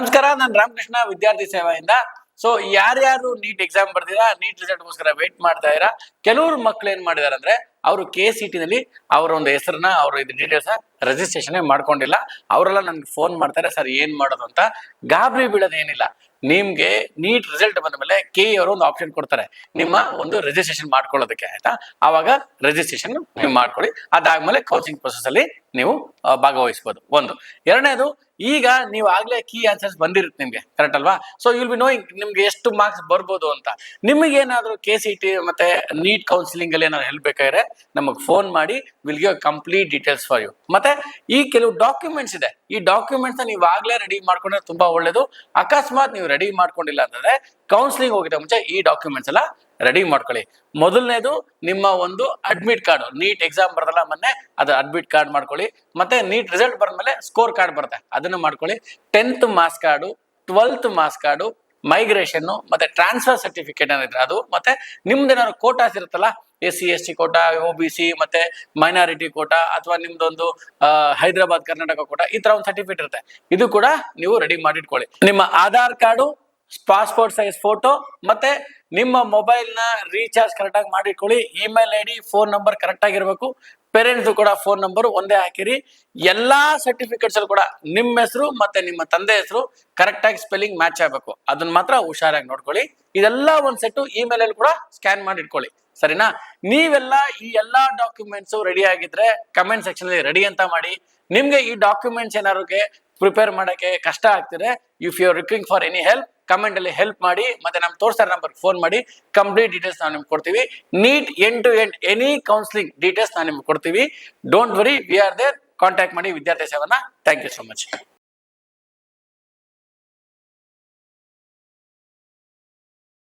ನಮಸ್ಕಾರ, ನಾನು ರಾಮಕೃಷ್ಣ ವಿದ್ಯಾರ್ಥಿ ಸೇವೆಯಿಂದ. ಸೊ ಯಾರ್ಯಾರು ನೀಟ್ ಎಕ್ಸಾಮ್ ಬರ್ದಿರಾ, ನೀಟ್ ರಿಸಲ್ಟ್ಗೋಸ್ಕರ ವೇಟ್ ಮಾಡ್ತಾ ಇದ್ದೀರಾ, ಕೆಲವರು ಮಕ್ಳು ಏನ್ ಮಾಡಿದಾರೆ ಅಂದ್ರೆ ಅವರು KCT ನಲ್ಲಿ ಅವರ ಒಂದು ಹೆಸರನ್ನ ಅವ್ರ ಡೀಟೇಲ್ಸ್ ರಿಜಿಸ್ಟ್ರೇಷನ್ ಮಾಡ್ಕೊಂಡಿಲ್ಲ. ಅವರೆಲ್ಲ ನನ್ಗೆ ಫೋನ್ ಮಾಡ್ತಾರೆ, ಸರ್ ಏನ್ ಮಾಡೋದು ಅಂತ. ಗಾಬರಿ ಬೀಳೋದೇನಿಲ್ಲ. ನಿಮ್ಗೆ ನೀಟ್ ರಿಸಲ್ಟ್ ಬಂದ ಮೇಲೆ ಅವರು ಒಂದು ಆಪ್ಷನ್ ಕೊಡ್ತಾರೆ, ನಿಮ್ಮ ಒಂದು ರಿಜಿಸ್ಟ್ರೇಷನ್ ಮಾಡ್ಕೊಳ್ಳೋದಕ್ಕೆ. ಆಯ್ತಾ? ಅವಾಗ ರಿಜಿಸ್ಟ್ರೇಷನ್ ನೀವು ಮಾಡ್ಕೊಳ್ಳಿ. ಅದಾದ್ಮೇಲೆ ಕೌನ್ಸಿಲಿಂಗ್ ಪ್ರೊಸೆಸ್ ಅಲ್ಲಿ ನೀವು ಭಾಗವಹಿಸಬಹುದು. ಒಂದು. ಎರಡನೇದು, ಈಗ ನೀವು ಆಗ್ಲೇ ಕೀ ಆನ್ಸರ್ಸ್ ಬಂದಿರುತ್ತೆ ನಿಮ್ಗೆ, ಕರೆಕ್ಟ್ ಅಲ್ವಾ? ಸೊ ವಿಲ್ ಬಿ ನೋಯಿಂಗ್ ನಿಮ್ಗೆ ಎಷ್ಟು ಮಾರ್ಕ್ಸ್ ಬರ್ಬೋದು ಅಂತ. ನಿಮಗೆ ಏನಾದ್ರು KCT ಮತ್ತೆ ನೀಟ್ ಕೌನ್ಸಿಲಿಂಗ್ ಅಲ್ಲಿ ಏನಾದ್ರು ಹೆಲ್ಪ್ ಬೇಕಾದ್ರೆ ನಮಗ್ ಫೋನ್ ಮಾಡಿ, will give complete details for you. ಮತ್ತೆ ಈ ಕೆಲವು ಡಾಕ್ಯುಮೆಂಟ್ಸ್ ಇದೆ, ಈ ಡಾಕ್ಯುಮೆಂಟ್ಸ್ ನೀವು ಆಗ್ಲೇ ರೆಡಿ ಮಾಡ್ಕೊಂಡ್ರೆ ತುಂಬಾ ಒಳ್ಳೇದು. ಅಕಸ್ಮಾತ್ ನೀವು ರೆಡಿ ಮಾಡ್ಕೊಂಡಿಲ್ಲ ಅಂತಂದ್ರೆ ಕೌನ್ಸಿಲಿಂಗ್ ಹೋಗಿದ ಮುಂಚೆ ಈ ಡಾಕ್ಯುಮೆಂಟ್ಸ್ ಎಲ್ಲ ರೆಡಿ ಮಾಡ್ಕೊಳ್ಳಿ. ಮೊದಲನೇದು ನಿಮ್ಮ ಒಂದು ಅಡ್ಮಿಟ್ ಕಾರ್ಡ್, ನೀಟ್ ಎಕ್ಸಾಮ್ ಬರ್ತಲ್ಲ ಮೊನ್ನೆ, ಅದು ಅಡ್ಮಿಟ್ ಕಾರ್ಡ್ ಮಾಡ್ಕೊಳ್ಳಿ. ಮತ್ತೆ ನೀಟ್ ರಿಸಲ್ಟ್ ಬಂದ್ಮೇಲೆ ಸ್ಕೋರ್ ಕಾರ್ಡ್ ಬರುತ್ತೆ, ಅದನ್ನು ಮಾಡ್ಕೊಳ್ಳಿ. 10th marks card, 12th marks card, migration ಮತ್ತೆ ಟ್ರಾನ್ಸ್ಫರ್ ಸರ್ಟಿಫಿಕೇಟ್ ಏನಿದ್ರೆ ಅದು, ಮತ್ತೆ ನಿಮ್ದೇನಾದ್ರು ಕೋಟಾಸ್ ಇರುತ್ತಲ್ಲ, SC ST ಕೋಟಾ, OBC ಮತ್ತೆ ಮೈನಾರಿಟಿ ಕೋಟಾ, ಅಥವಾ ನಿಮ್ದೊಂದು ಹೈದರಾಬಾದ್ ಕರ್ನಾಟಕ ಕೋಟಾ, ಈ ತರ ಒಂದು ಸರ್ಟಿಫಿಕೇಟ್ ಇರುತ್ತೆ. ಇದು ಕೂಡ ನೀವು ರೆಡಿ ಮಾಡಿಟ್ಕೊಳ್ಳಿ. ನಿಮ್ಮ Aadhaar card, passport size photo, ಮತ್ತೆ ನಿಮ್ಮ ಮೊಬೈಲ್ ನ ರೀಚಾರ್ಜ್ ಕರೆಕ್ಟ್ ಆಗಿ ಮಾಡಿಟ್ಕೊಳ್ಳಿ. Email ID, phone number correct ಆಗಿರ್ಬೇಕು. ಪೇರೆಂಟ್ಸ್ ಕೂಡ ಫೋನ್ ನಂಬರ್ ಒಂದೇ ಹಾಕಿರಿ. ಎಲ್ಲಾ ಸರ್ಟಿಫಿಕೇಟ್ಸ್ ಅಲ್ಲಿ ಕೂಡ ನಿಮ್ಮ ಹೆಸರು ಮತ್ತೆ ನಿಮ್ಮ ತಂದೆ ಹೆಸರು ಕರೆಕ್ಟ್ ಆಗಿ ಸ್ಪೆಲ್ಲಿಂಗ್ ಮ್ಯಾಚ್ ಆಗ್ಬೇಕು. ಅದನ್ನ ಮಾತ್ರ ಹುಷಾರಾಗಿ ನೋಡ್ಕೊಳ್ಳಿ. ಇದೆಲ್ಲ ಒಂದ್ ಸೆಟ್ ಇಮೇಲ್ ಅಲ್ಲಿ ಕೂಡ ಸ್ಕ್ಯಾನ್ ಮಾಡಿ ಇಟ್ಕೊಳ್ಳಿ, ಸರಿನಾ? ನೀವೆಲ್ಲ ಈ ಎಲ್ಲಾ ಡಾಕ್ಯುಮೆಂಟ್ಸ್ ರೆಡಿ ಆಗಿದ್ರೆ ಕಮೆಂಟ್ ಸೆಕ್ಷನ್ ಅಲ್ಲಿ ರೆಡಿ ಅಂತ ಮಾಡಿ. ನಿಮ್ಗೆ ಈ ಡಾಕ್ಯುಮೆಂಟ್ಸ್ ಏನಾದ್ರು ಪ್ರಿಪೇರ್ ಮಾಡಕ್ಕೆ ಕಷ್ಟ ಆಗ್ತಿದೆ, if you are requiring for any help, comment ಅಲ್ಲಿ ಹೆಲ್ಪ್ ಮಾಡಿ. ಮತ್ತೆ ನಮ್ ತೋರ್ಸೋ ನಂಬರ್ ಫೋನ್ ಮಾಡಿ, ಕಂಪ್ಲೀಟ್ ಡೀಟೇಲ್ಸ್ ನಾವು ನಿಮ್ಗೆ ಕೊಡ್ತೀವಿ. NEET end to end any counselling details ನಾವು ನಿಮ್ಗೆ ಕೊಡ್ತೀವಿ. Don't worry, we are there. Contact ಮಾಡಿ ವಿದ್ಯಾರ್ಥಿ ಸೇವೆನ. Thank you so much.